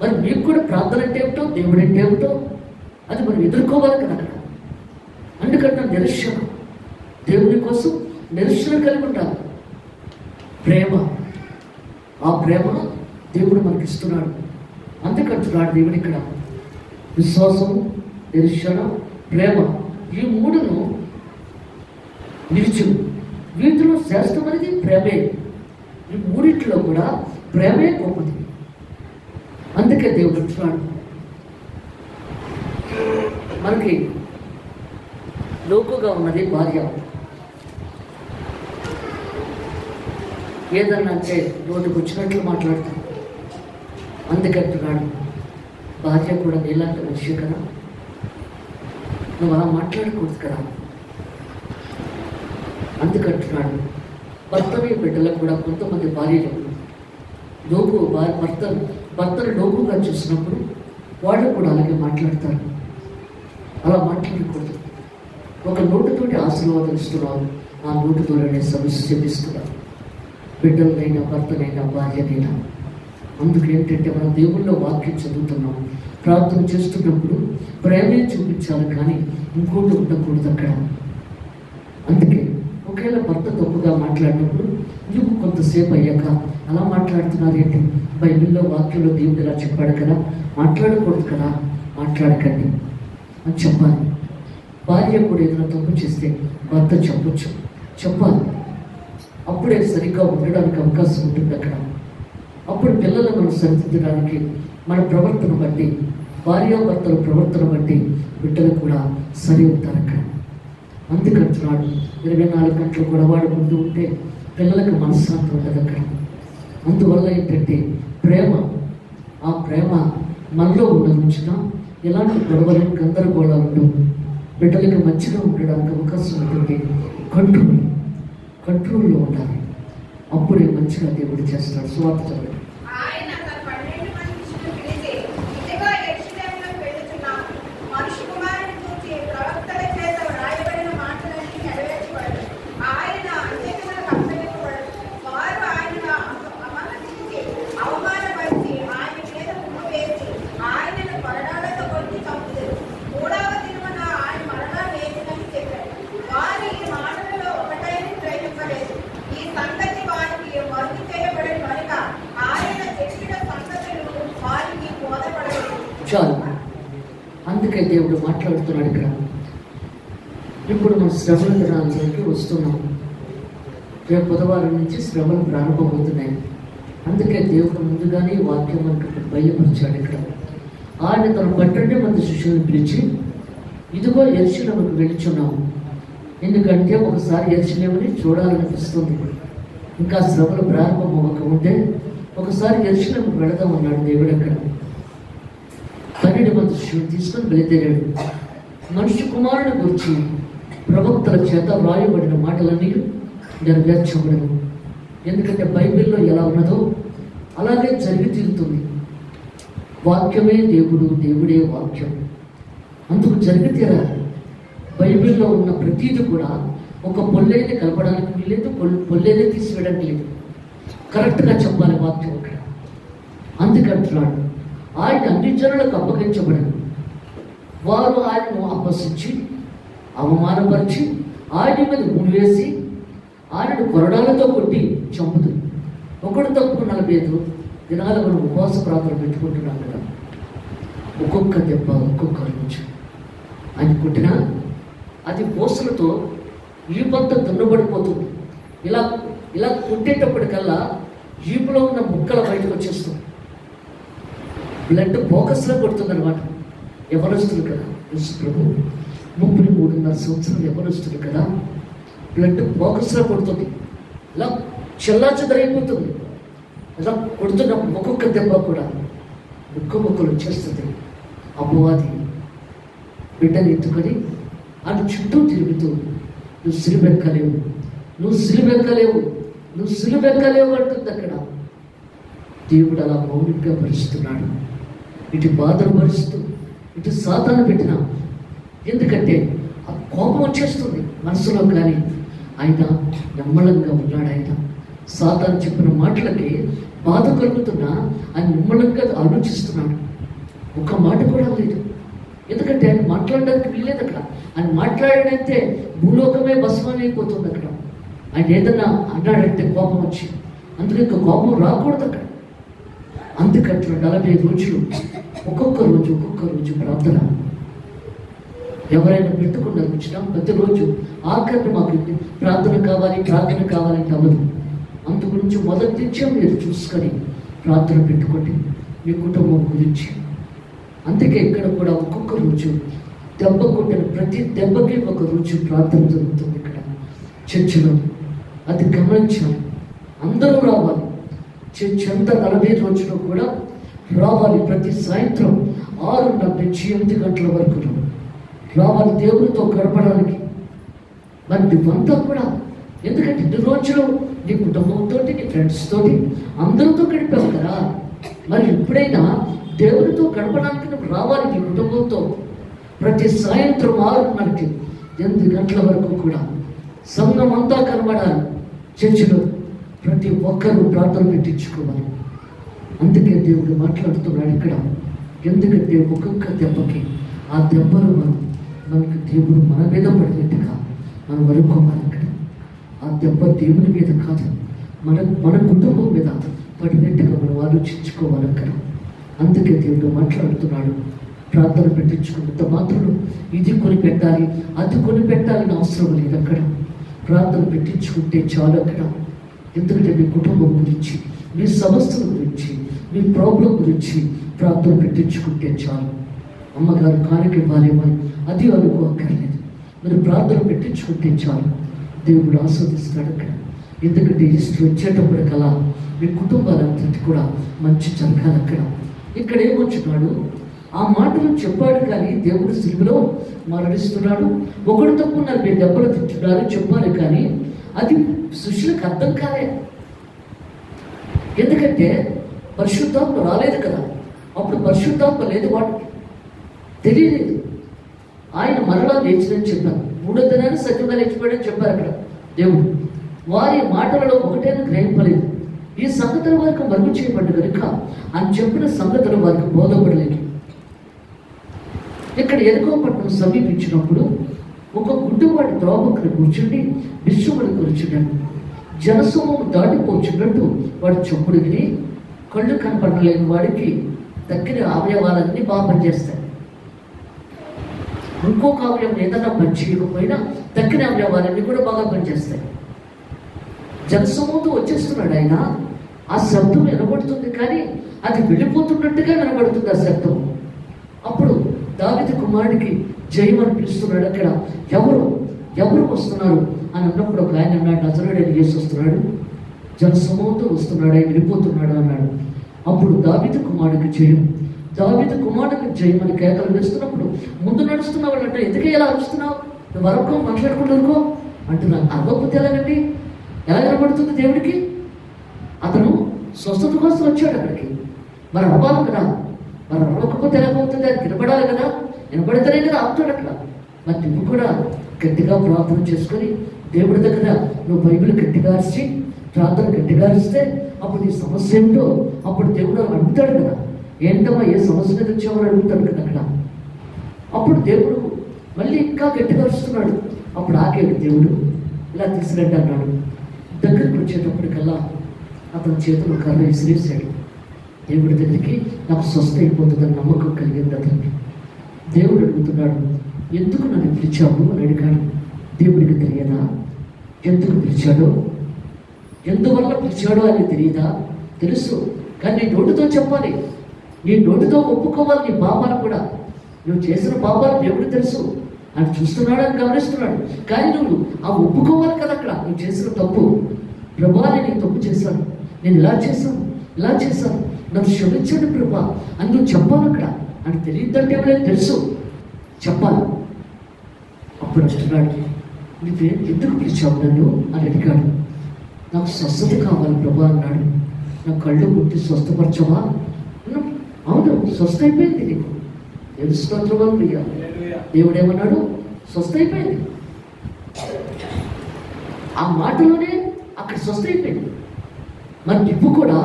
మరి మీకు కూడా ప్రార్థన అంటే ఏమిటో, దేవుడు అంటే ఏమిటో అది మనం ఎదుర్కోవాలి కదా అక్కడ. అందుకంటే నిరీక్షణ, దేవుని కోసం నిరీక్షణ కలిగి ఉండాలి. ప్రేమ, ఆ ప్రేమ దేవుడు మనకి ఇస్తున్నాడు. అందుకంటున్నాడు దేవుడు ఇక్కడ విశ్వాసము, నిరీక్షణ, ప్రేమ, ఈ మూడును నిలిచి వీటిలో శ్రేష్టమైనది ప్రేమే. ఈ మూడింటిలో కూడా ప్రేమే గొప్పది. అందుకే దేవుడు అంటున్నాడు మనకి లోకుగా ఉన్నది భార్య. ఏదన్నా అంటే నోటికి వచ్చినట్లు మాట్లాడుతాడు. అందుకంటున్నాడు భార్య కూడా నీలాంటి మనిషి కదా, నువ్వు అలా మాట్లాడకూడదు కదా. అందుకంటున్నాడు భర్తని బిడ్డలకు కూడా కొంతమంది భార్యలు లోకు భర్తను లోకుగా చూసినప్పుడు వాళ్ళు కూడా అలాగే మాట్లాడతారు. అలా మాట్లాడకూడదు. ఒక నోటితోటి ఆశీర్వాదం ఇస్తున్నావు, ఆ నోటితోనే సమస్య చెల్లిస్తున్నావు. బిడ్డలనైనా భర్తనైనా భార్యనైనా. అందుకేంటంటే మనం దేవుళ్ళో వాక్యం చదువుతున్నాం, ప్రార్థన చేస్తున్నప్పుడు ప్రేమే చూపించాలి, కానీ ఇంకోటి ఉండకూడదు అక్కడ. అందుకే ఒకవేళ భర్త తప్పుగా మాట్లాడినప్పుడు నువ్వు కొంతసేపు అయ్యాక అలా మాట్లాడుతున్నారు ఏంటి, బైబిల్లో వాక్యంలో దేవుడు ఇలా చెప్పాడు కదా, మాట్లాడకూడదు కదా, మాట్లాడకండి అని చెప్పాలి. భార్య కూడా ఏదైనా తప్పు చేస్తే భర్త చెప్పాలి. అప్పుడే సరిగ్గా ఉండడానికి అవకాశం ఉంటుంది అక్కడ. అప్పుడు పిల్లలు మనం సరిదిద్దడానికి మన ప్రవర్తన బట్టి, భార్యాభర్తల ప్రవర్తన బట్టి బిడ్డలు కూడా సరి అవుతారు అక్కడ. అందుకంటున్నాడు 24 గంటలు కూడా వాడుకుంటూ ఉంటే పిల్లలకు మనశ్శాంతి ఉండదు అక్కడ. అందువల్ల ఏంటంటే ప్రేమ, ఆ ప్రేమ మనలో ఉన్న ఉంచిన ఎలాంటి గొడవలు గందరగోళాలు ఉండవు. బిడ్డలకి మంచిగా ఉండడానికి అవకాశం ఉంటుంది. కంట్రోల్లో ఉండాలి. అప్పుడే మంచిగా దేవుడు చేస్తాడు. సువార్త చదవండి. చాలు. అందుకే దేవుడు మాట్లాడుతున్నాడు ఇక్కడ. ఇప్పుడు మనం శ్రమల దినాలకి వస్తున్నాం. రేపు బుధవారం నుంచి శ్రమలు ప్రారంభమవుతున్నాయి. అందుకే దేవుడు ముందుగానే వాక్యం మనకు బయలుపరిచాడు. ఇక్కడ ఆయన తన 12 మంది శిష్యులను పిలిచి, ఇదిగో యెరూషలేముకు వెళుచున్నాము, ఎందుకంటే ఒకసారి యెరూషలేముని చూడాలనిపిస్తుంది. ఇంకా శ్రమలు ప్రారంభం అవ్వకముందే ఒకసారి యెరూషలేముకు వెళదాం అన్నాడు దేవుడు. అక్కడ 12 మంది శిష్యులు తీసుకొని బయలుదేరాడు. మనుష్య కుమారుని గురించి ప్రవక్తల చేత వ్రాయబడిన మాటలన్నీ నెరవేర్చబడను. ఎందుకంటే బైబిల్లో ఎలా ఉన్నదో అలాగే జరిగి తీరుతుంది. వాక్యమే దేవుడు, దేవుడే వాక్యం. అందుకు జరిగి తీరాలి. బైబిల్లో ఉన్న ప్రతీది కూడా ఒక పొల్లేని కలపడానికి వీలేదు, పొల్లేనే తీసివేయడానికి లేదు. కరెక్ట్గా చెప్పాలి వాక్యం అక్కడ. అందుకంటున్నాడు ఆయన అన్ని జనులకు అప్పగించబడను. వారు ఆయనను అపహసించి అవమానపరిచి ఆయన మీద ముడివేసి ఆయనను కొరడాలతో కొట్టి చంపుతుంది. ఒకడు తప్పు 45 దినాలు మనం ఉపవాస ప్రార్థన పెట్టుకుంటున్నాం కదా. ఒక్కొక్క దెబ్బ ఒక్కొక్క రోజు ఆయన కొట్టినా అది పోసలతో ఈపంతా దున్నబడిపోతుంది. ఇలా ఇలా కొట్టేటప్పటికల్లా ఈపులో ఉన్న ముక్కలు బయటకు వచ్చేస్తుంది. బ్లడ్ ఫోకస్లో కొడుతుంది అనమాట. ఎవరొస్తుంది కదా యేసు ప్రభు 33.5 సంవత్సరాలు ఎవరొస్తుంది కదా. బ్లడ్ ఫోకస్లో కొడుతుంది. ఇలా చెల్లాచెదరైపోతుంది. ఇలా కొడుతున్న ఒక్కొక్క దెబ్బ కూడా ముక్కలు వచ్చేస్తుంది. అపవాది బిడ్డని ఎత్తుకొని అటు చుట్టూ తిరుగుతూ, నువ్వు సిలువెక్కలేవు, నువ్వు సిలువెక్కలేవు, నువ్వు సిలువెక్కలేవు అంటుంది అక్కడ. దేవుడు అలా మౌనికంగా భరిస్తున్నాడు. ఇటు బాధను భరిస్తూ ఇటు సాతాను పెట్టినా. ఎందుకంటే ఆ కోపం వచ్చేస్తుంది మనసులో, కానీ ఆయన నిమ్మళంగా ఉన్నాడు. ఆయన సాతాను చెప్పిన మాటలకి బాధ కలుగుతున్నా ఆయన నిమ్మళంగా ఆలోచిస్తున్నాడు. ఒక మాట కూడా లేదు. ఎందుకంటే ఆయన మాట్లాడడానికి వీల్లేదు అక్కడ. ఆయన మాట్లాడాడంటే భూలోకమే భస్మమైపోతుంది అక్కడ. ఆయన ఏదన్నా అన్నాడంటే కోపం వచ్చి, అందుకే ఇంకా కోపం రాకూడదు అక్కడ. అందుకంటే 45 రోజులు ఒక్కొక్క రోజు ప్రార్థన. ఎవరైనా పెట్టుకున్న వచ్చినా ప్రతిరోజు ఆఖరిని మాకు ప్రార్థన కావాలంటే అవ్వదు. అందు గురించి మొదటి నుంచే మీరు చూసుకొని ప్రార్థన పెట్టుకోండి మీ కుటుంబం గురించి. అందుకే ఇక్కడ కూడా ఒక్కొక్క రోజు దెబ్బ కొట్టిన ప్రతి దెబ్బకి ఒక రోజు ప్రార్థన జరుగుతుంది ఇక్కడ చర్చిలో. అది గమనించాలి. అందరూ రావాలి. చర్చ్ అంతా 40 రోజులు కూడా రావాలి. ప్రతి సాయంత్రం 6:30 నుంచి 8 గంటల వరకు రావాలి దేవునితో గడపడానికి. మరి నువ్వంతా కూడా, ఎందుకంటే 2 రోజులు నీ కుటుంబంతో, నీ ఫ్రెండ్స్ తోటి అందరితో గడిపావు కదా. మరి ఎప్పుడైనా దేవునితో గడపడానికి నువ్వు రావాలి నీ కుటుంబంతో. ప్రతి సాయంత్రం 6:30 8 గంటల వరకు కూడా సంఘం అంతా కనబడాలి చర్చిలో. ప్రతి ఒక్కరూ ప్రార్థన పెట్టించుకోవాలి. అందుకే దేవుడు మాట్లాడుతున్నాడు ఇక్కడ. ఎందుకంటే ఒక్కొక్క దెబ్బకి ఆ దెబ్బలు మనకి దేవుడు మన మీద పడినట్టుగా మనం వరుకోవాలి అక్కడ. ఆ దెబ్బ దేవుని మీద కాదు, మన కుటుంబం మీద పడినట్టుగా మనం ఆలోచించుకోవాలి అక్కడ. అందుకే దేవుడు మాట్లాడుతున్నాడు. ప్రార్థన పెట్టించుకున్నంత మాత్రం ఇది కొనిపెట్టాలి అది కొనిపెట్టాలని అవసరం లేదు అక్కడ. ప్రార్థన పెట్టించుకుంటే చాలు అక్కడ. ఎందుకంటే మీ కుటుంబం గురించి, మీ సమస్యల గురించి, మీ ప్రాబ్లం గురించి ప్రార్థన పెట్టించుకుంటే చాలు. అమ్మగారు కానుక ఇవ్వాలేమో అది అనుకోక్కర్లేదు. మీరు ప్రార్థన పెట్టించుకుంటే చాలు. దేవుడు ఆస్వాదిస్తాడు అక్కడ. ఎందుకంటే ఇష్టం వచ్చేటప్పటికలా మీ కుటుంబాలంతటి కూడా మంచి జరగాలి అక్కడ. ఇక్కడ ఏమొచ్చున్నాడు, ఆ మాటలు చెప్పాడు కానీ దేవుడు సిలువలో మరణిస్తున్నాడు. ఒకడు తప్పు 40 దెబ్బలు తింటున్నారు చెప్పాలి కానీ అది శిష్యులకు అర్థం కాలే. ఎందుకంటే పరిశుద్ధాత్మ రాలేదు కదా. అప్పుడు పరిశుద్ధాత్మ లేదు, వాటికి తెలియలేదు. ఆయన మరలా లేచినని చెప్పారు. 3వ దినాన్ని సత్యంగా లేచిపోయాడని చెప్పారు అక్కడ దేవుడు. వారి మాటలలో ఒకటైనా గ్రహింపలేదు. ఈ సంగతుల వారికి మరుగు చేయబడ్డ కనుక ఆయన చెప్పిన సంగతులు వారికి బోధపడలేదు. ఇక్కడ ఎరుకో పట్టణం సమీపించినప్పుడు ఒక గుడ్డివాడి త్రోవక్కడ కూర్చుండి విశ్వముడు కూర్చున్నాడు. జనసమూహం దాటిపోచున్నట్టు వాడు చెప్పుడు విని కళ్ళు కనపడలేని వాడికి తక్కిన అవయవాలన్నీ బాగా పనిచేస్తాయి. ఇంకొక అవయవం ఏదైనా పని చేయకపోయినా తక్కిన అవయవాలన్నీ కూడా బాగా పనిచేస్తాయి. జనసమూహంతో వచ్చేస్తున్నాడు ఆయన. ఆ శబ్దం వినబడుతుంది, కానీ అది వెళ్ళిపోతున్నట్టుగా వినబడుతుంది ఆ శబ్దం. అప్పుడు దావీదు కుమారుడికి జయమని పిలుస్తున్నాడు. అక్కడ ఎవరు వస్తున్నారు అని అన్నప్పుడు ఒక ఆయన అన్నాడు, నజరేయుడైన యేసు వస్తున్నాడు, జనసమూహంతో వస్తున్నాడు, ఆయన వెళ్ళిపోతున్నాడు అన్నాడు. అప్పుడు దావీదు కుమారుడికి జయం, దావీదు కుమారుడికి జయమని కేకలు వేస్తున్నప్పుడు ముందు నడుస్తున్న వాళ్ళు అంటే ఎందుకే ఎలా అరుస్తున్నావు, నువ్వు వరకు మాట్లాడుకుంటుకో అంటున్నాను. అవ్వకపోతే ఎలాగండి, ఎలా వినబడుతుంది దేవుడికి? అతను స్వస్థత కోసం వచ్చాడు అక్కడికి, మరి అవ్వాలి కదా, మరి అవ్వకపోతే ఎలాగవుతుంది? అది వినపడాలి కదా, వినపడితేనే కదా ఆపుతాడు అక్కడ. మరి నువ్వు కూడా గట్టిగా ప్రార్థన చేసుకొని దేవుడి దగ్గర నువ్వు బైబిల్ గట్టిగా అరిచి ప్రార్థన గట్టిగా అరిస్తే అప్పుడు నీ సమస్య ఏమిటో అప్పుడు దేవుడు అడుగుతాడు కదా. ఏంటమ్మా ఏ సమస్య మీద వచ్చామని అడుగుతాడు కదా అక్కడ. అప్పుడు దేవుడు మళ్ళీ ఇంకా గట్టిగా అరుస్తున్నాడు. అప్పుడు ఆకేడు దేవుడు, ఇలా తీసుకురండి అన్నాడు. దగ్గరికి వచ్చేటప్పటికల్లా అతని చేతులు కర్ర విసిరేసాడు. దేవుడి దగ్గరికి నాకు స్వస్థ అయిపోతుందని నమ్మకం కలిగింది అతనికి. దేవుడు అడుగుతున్నాడు, ఎందుకు నన్ను పిలిచావు అని అడిగాడు. దేవుడికి తెలియదా ఎందుకు పిలిచాడో, ఎందువల్ల పిలిచాడో అని తెలియదా? తెలుసు, కానీ నీ నోటితో చెప్పాలి, నీ నోటితో ఒప్పుకోవాలి నీ పాపాలు కూడా. నువ్వు చేసిన పాపాలు దేవుడు తెలుసు, ఆయన చూస్తున్నాడు, అని గమనిస్తున్నాడు. కానీ నువ్వు ఆ ఒప్పుకోవాలి కదా అక్కడ. నువ్వు చేసిన తప్పు, ప్రభా నేను తప్పు చేశాను, నేను ఇలా చేశాను, నన్ను క్షమించండి ప్రభా అని నువ్వు చెప్పాలి అక్కడ. అని తెలియదంటే ఎవరైనా తెలుసు, చెప్పాలి. అప్పుడు అంటున్నాడు, నువ్వే ఎందుకు పిలిచావు నన్ను అని అడిగాడు. నాకు స్వస్థత కావాలి ప్రభా అన్నాడు. నా కళ్ళు ముట్టి స్వస్థపరచవా? అవును, స్వస్థ అయిపోయింది నీకు. దేవుని స్తోత్రం ప్రియా. దేవుడు ఏమన్నాడు? స్వస్థ అయిపోయింది. ఆ మాటలోనే అక్కడ స్వస్థ అయిపోయింది. మరి నువ్వు కూడా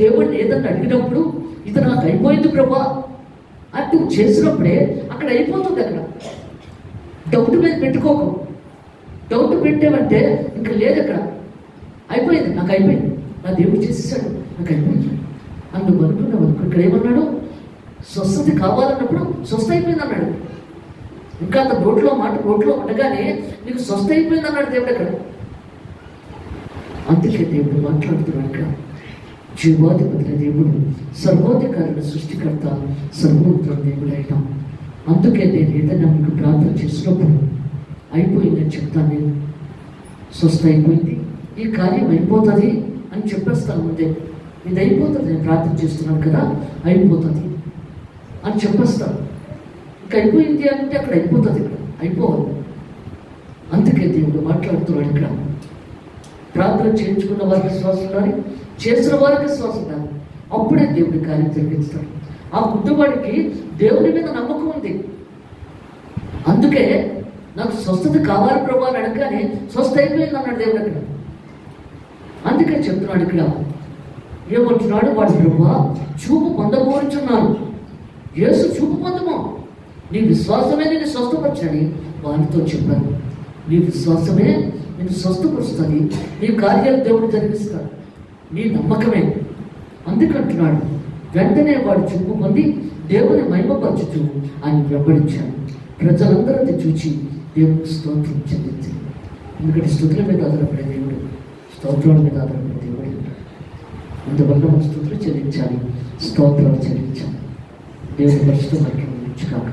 దేవుడిని ఏదన్నా అడిగినప్పుడు ఇది నాకు అయిపోయింది ప్రభా అని నువ్వు చేసినప్పుడే అక్కడ అయిపోతుంది. అక్కడ డౌట్ మీద పెట్టుకోకు. డౌట్ పెట్టామంటే ఇంకా లేదు, అక్కడ అయిపోయింది, నాకు అయిపోయింది, నా దేవుడు చేసేసాడు, నాకు అయిపోయింది అని నువ్వు అనుకున్నావు. ఇక్కడ ఏమన్నాడు? స్వస్థత కావాలన్నప్పుడు స్వస్థ అయిపోయింది అన్నాడు. ఇంకా అంత నోట్లో ఉండగానే నీకు స్వస్థ అయిపోయింది అన్నాడు దేవుడు అక్కడ. అందుకే దేవుడు మాట్లాడుతున్నాడు ఇక్కడ. జీవాధిపతి దేవుడు, సర్వాధికారుల సృష్టికర్త, సర్వోత్తర దేవుడు అయినా. అందుకే నేను ఏదైనా మీకు ప్రార్థన చేసినప్పుడు అయిపోయిందని చెప్తాను. నేను స్వస్థ అయిపోయింది, ఈ కార్యం అయిపోతుంది అని చెప్పేస్తాను ముందే. ఇది అయిపోతుంది, నేను ప్రార్థన చేస్తున్నాను కదా, అయిపోతుంది అని చెప్పేస్తాను. ఇంకా అయిపోయింది అంటే అక్కడ అయిపోతుంది, ఇక్కడ అయిపోవాలి. అందుకే దేవుడు మాట్లాడుతున్నాడు ఇక్కడ. ప్రార్థన చేయించుకున్న వారికి శ్వాస ఉండాలి, చేసిన వారికి శ్వాస ఉండాలి. అప్పుడే దేవుడి కార్యం జరిగిస్తాడు. ఆ కుటుంబానికి దేవుడి మీద నమ్మకం ఉంది. అందుకే నాకు స్వస్థత కావాలి ప్రభా అని అడగగానే స్వస్థ అయిపోయింది అన్నాడు దేవుడు అక్కడ. అందుకే చెప్తున్నాడు ఇక్కడ. ఏమంటున్నాడు? వాడు ప్రభా చూపు పొందబోరుచున్నాను. యేసు చూపు పొందము, నీ విశ్వాసమే నేను స్వస్థపరచని వారితో చెప్పాను. నీ విశ్వాసమే నేను స్వస్థపరుస్తుంది, నీ కార్యాలు దేవుడు జరిగిస్తాడు, నీ నమ్మకమే. అందుకంటున్నాడు. వెంటనే వాడు చూపు పొంది దేవుని మహిమపరచుచు ఆయన వెంబడించాడు. ప్రజలందరూ చూచి దేవునికి స్తోత్రం చెల్లించారు. ఎందుకంటే స్తుతుల మీద ఆధారపడే దేవుడు, స్తోత్రాల మీద ఆధారపడే దేవుడు. అందువల్ల మన స్తుతులు చెల్లించాలి, స్తోత్రాలు చెల్లించాలి. దేవుని పరిశుద్ధ వాక్యం కాక